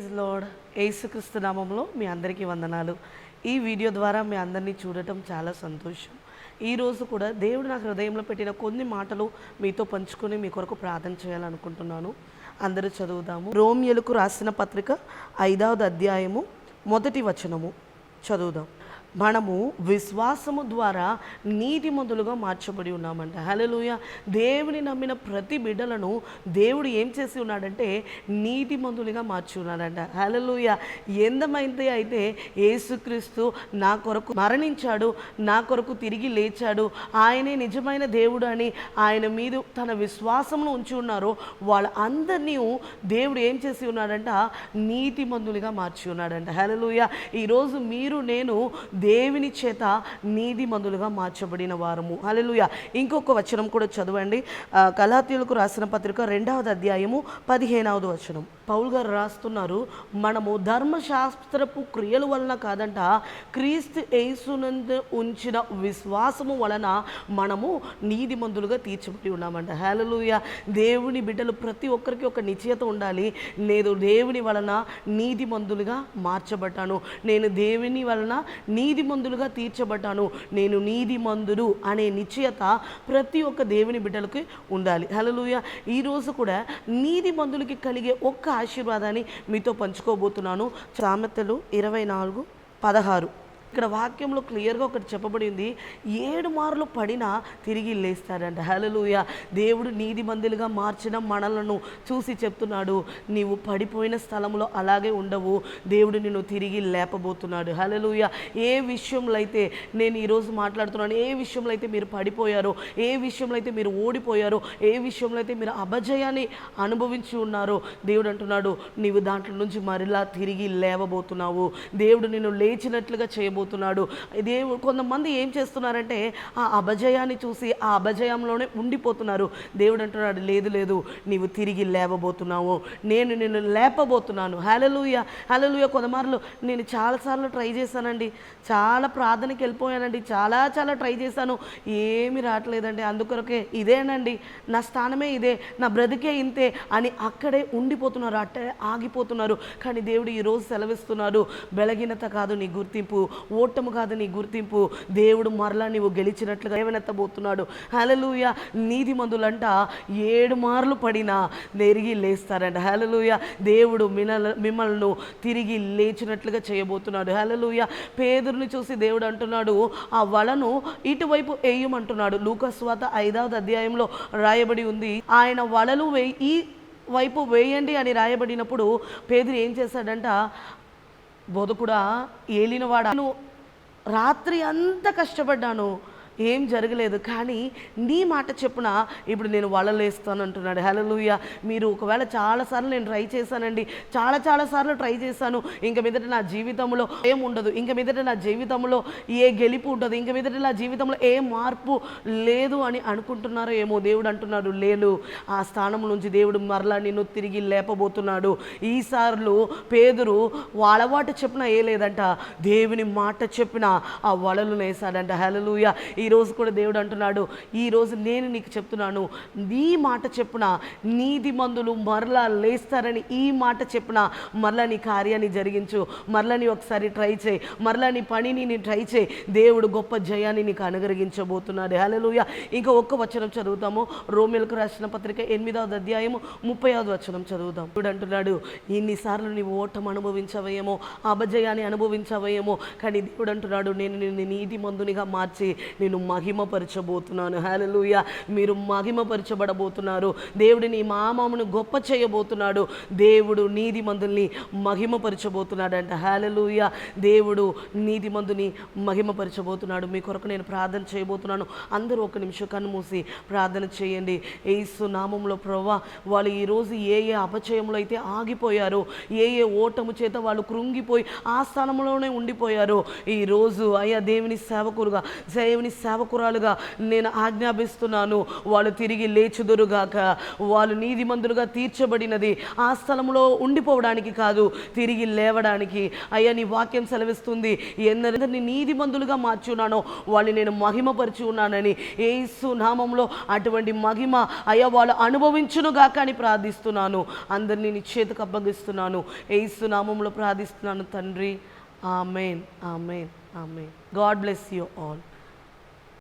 Praise lord. యేసుక్రీస్తు నామంలో మీ అందరికీ వందనాలు. ఈ వీడియో ద్వారా మీ అందరినీ చూడటం చాలా సంతోషం. ఈరోజు కూడా దేవుడు నా హృదయంలో పెట్టిన కొన్ని మాటలు మీతో పంచుకొని మీ కొరకు ప్రార్థన చేయాలనుకుంటున్నాను. అందరూ చదువుదాము. రోమియోలకు రాసిన పత్రిక 5వ అధ్యాయము 1వ వచనము చదువుదాం. మనము విశ్వాసము ద్వారా నీతిమంతులుగా మార్చబడి ఉన్నామంట. హల్లెలూయా. దేవుని నమ్మిన ప్రతి బిడ్డలను దేవుడు ఏం చేసి ఉన్నాడంటే నీతిమంతులుగా మార్చి ఉన్నాడంట. హల్లెలూయా. ఎంతమైతే అయితే యేసుక్రీస్తు నా కొరకు మరణించాడు, నా కొరకు తిరిగి లేచాడు, ఆయనే నిజమైన దేవుడు అని ఆయన మీద తన విశ్వాసమును ఉంచి ఉన్నారో వాళ్ళందరినీ దేవుడు ఏం చేసి ఉన్నాడంట నీతిమంతులుగా మార్చి ఉన్నాడంట. హల్లెలూయా. ఈరోజు మీరు నేను దేవుని చేత నీతిమంతులుగా మార్చబడిన వారము. హల్లెలూయా. ఇంకొక వచనం కూడా చదవండి. గలాతీయులకు రాసిన పత్రిక 2వ అధ్యాయము 15వ వచనం. పౌలు గారు రాస్తున్నారు, మనము ధర్మశాస్త్రపు క్రియల వలన కాదంట, క్రీస్తు యేసునందు ఉంచిన విశ్వాసము వలన మనము నీతిమంతులుగా తీర్చబడి ఉన్నామంట. హల్లెలూయా. దేవుని బిడ్డలు ప్రతి ఒక్కరికి ఒక నిశ్చయత ఉండాలి. నేను దేవుని వలన నీతిమంతులుగా మార్చబడ్డాను, నేను దేవుని వలన నీతిమంతులుగా తీర్చబడ్డాను, నేను నీతిమంతుడు అనే నిశ్చయత ప్రతి ఒక్క దేవుని బిడ్డలకి ఉండాలి. హల్లెలూయా. ఈరోజు కూడా నీతిమంతులకి కలిగే ఒక్క ఆశీర్వాదాన్ని మీతో పంచుకోబోతున్నాను. సామెతలు 24:16. ఇక్కడ వాక్యంలో క్లియర్గా ఒకటి చెప్పబడింది, 7 మార్లు పడినా తిరిగి లేస్తాడంట. హల్లెలూయా. దేవుడు నీతిమంతులుగా మార్చిన మనలను చూసి చెప్తున్నాడు, నీవు పడిపోయిన స్థలంలో అలాగే ఉండవు, దేవుడు నిన్ను తిరిగి లేపబోతున్నాడు. హల్లెలూయా. ఏ విషయంలో అయితే నేను ఈరోజు మాట్లాడుతున్నాను, ఏ విషయంలో అయితే మీరు పడిపోయారో, ఏ విషయంలో అయితే మీరు ఓడిపోయారో, ఏ విషయంలో అయితే మీరు అపజయాన్ని అనుభవించి ఉన్నారో, దేవుడు అంటున్నాడు నీవు దాంట్లో నుంచి మరలా తిరిగి లేవబోతున్నావు, దేవుడు నిన్ను లేచినట్లుగా చేయబోతున్నాడు. దేవుడు కొంతమంది ఏం చేస్తున్నారంటే ఆ అపజయాన్ని చూసి ఆ అపజయంలోనే ఉండిపోతున్నారు. దేవుడు అంటున్నాడు లేదు లేదు, నీవు తిరిగి లేవబోతున్నావు, నేను నిన్ను లేపబోతున్నాను. హల్లెలూయా. హల్లెలూయా. కొంతమార్లు నేను చాలాసార్లు ట్రై చేశానండి, చాలా ప్రార్థనకి వెళ్ళిపోయానండి, చాలా ట్రై చేశాను, ఏమీ రావట్లేదండి, అందుకొరకే ఇదేనండి నా స్థానమే, ఇదే నా బ్రతికే ఇంతే అని అక్కడే ఉండిపోతున్నారు, అట్టే ఆగిపోతున్నారు. కానీ దేవుడు ఈరోజు సెలవిస్తున్నాడు, బలహీనత కాదు నీ గుర్తింపు, ఓటము కాదు నీ గుర్తింపు, దేవుడు మరలా నీవు గెలిచినట్లుగా లేవనెత్తబోతున్నాడు. హల్లెలూయా. నీతిమంతులంట 7 మార్లు పడినా తిరిగి లేస్తారంట. హల్లెలూయా. దేవుడు మిమ్మల్ని తిరిగి లేచినట్లుగా చేయబోతున్నాడు. హల్లెలూయా. పేదరుని చూసి దేవుడు అంటున్నాడు ఆ వలను ఇటువైపు వేయమంటున్నాడు. లూకా సువార్త 5వ అధ్యాయంలో రాయబడి ఉంది, ఆయన వలలు ఈ వైపు వేయండి అని రాయబడినప్పుడు పేదరు ఏం చేశాడంట, బోధకుడా ఏలినవాడా, రాత్రి అంతా కష్టపడ్డాను, ఏం జరగలేదు, కానీ నీ మాట చెప్పున ఇప్పుడు నేను వలలేస్తాను అంటున్నాడు. హల్లెలూయా. మీరు ఒకవేళ చాలాసార్లు నేను ట్రై చేశానండి, చాలాసార్లు ట్రై చేశాను, ఇంక మీదట నా జీవితంలో ఏం ఉండదు, ఇంక మీదట నా జీవితంలో ఏ గెలుపు ఉండదు, ఇంక మీదట నా జీవితంలో ఏ మార్పు లేదు అని అనుకుంటున్నారో ఏమో. దేవుడు అంటున్నాడు లేదు, ఆ స్థానం నుంచి దేవుడు మరలా నిన్ను తిరిగి లేపబోతున్నాడు. ఈసార్లు పేదరు అలవాటు చెప్పిన ఏ లేదంట, దేవుని మాట చెప్పిన ఆ వలలు వేసాడంట. హల్లెలూయా. ఈరోజు కూడా దేవుడు అంటున్నాడు, ఈరోజు నేను నీకు చెప్తున్నాను, నీ మాట చెప్పున నీతిమంతులు మరలా లేస్తారని ఈ మాట చెప్పున మరలా నీ కార్యాన్ని జరిగించు, మరలా నీ ఒకసారి ట్రై చేయి, మరలా నీ పనిని నీ ట్రై చేయి, దేవుడు గొప్ప జయాన్ని నీకు అనుగ్రహించబోతున్నాడు. హల్లెలూయా. ఇంకా ఒక్క వచనం చదువుతాము. రోమియోలకు రాసిన పత్రిక 8వ అధ్యాయము 30వ వచనం చదువుతాం. దేవుడు అంటున్నాడు, ఇన్నిసార్లు నీవు ఓటం అనుభవించవేమో, అపజయాన్ని అనుభవించవేమో, కానీ దేవుడు అంటున్నాడు నేను నిన్ను నీతిమంతునిగా మార్చి నేను మహిమపరచబోతున్నాను. హల్లెలూయా. మీరు మహిమపరచబడబోతున్నారు. దేవుడు నీ నామమును గొప్ప చేయబోతున్నాడు. దేవుడు నీతిమంతుల్ని మహిమపరచబోతున్నాడంట. హల్లెలూయా. దేవుడు నీతిమంతుని మహిమపరచబోతున్నాడు. మీ కొరకు నేను ప్రార్థన చేయబోతున్నాను. అందరూ ఒక నిమిషం కన్ను మూసి ప్రార్థన చేయండి. యేసు నామములో ప్రభువా, వాళ్ళు ఈరోజు ఏ అపచయంలో అయితే ఆగిపోయారో, ఏ ఓటము చేత వాళ్ళు కృంగిపోయి ఆ స్థానంలోనే ఉండిపోయారో, ఈరోజు అయ్యా దేవుని సేవకులుగా దేవుని సేవకురాలుగా నేను ఆజ్ఞాపిస్తున్నాను, వాళ్ళు తిరిగి లేచుదురుగాక. వాళ్ళు నీతిమంతులుగా తీర్చబడినది ఆ స్థలంలో ఉండిపోవడానికి కాదు, తిరిగి లేవడానికి. అయ్యా నీ వాక్యం సెలవిస్తుంది, ఎందరిని నీతిమంతులుగా మార్చున్నానో వాళ్ళని నేను మహిమపరిచి ఉన్నానని. యేసు నామంలో అటువంటి మహిమ అయ్యా వాళ్ళు అనుభవించునుగాక అని ప్రార్థిస్తున్నాను. అందరినీ నీ చేతికి అప్పగిస్తున్నాను. యేసు నామంలో ప్రార్థిస్తున్నాను తండ్రి. Amen, amen, amen. God bless you all.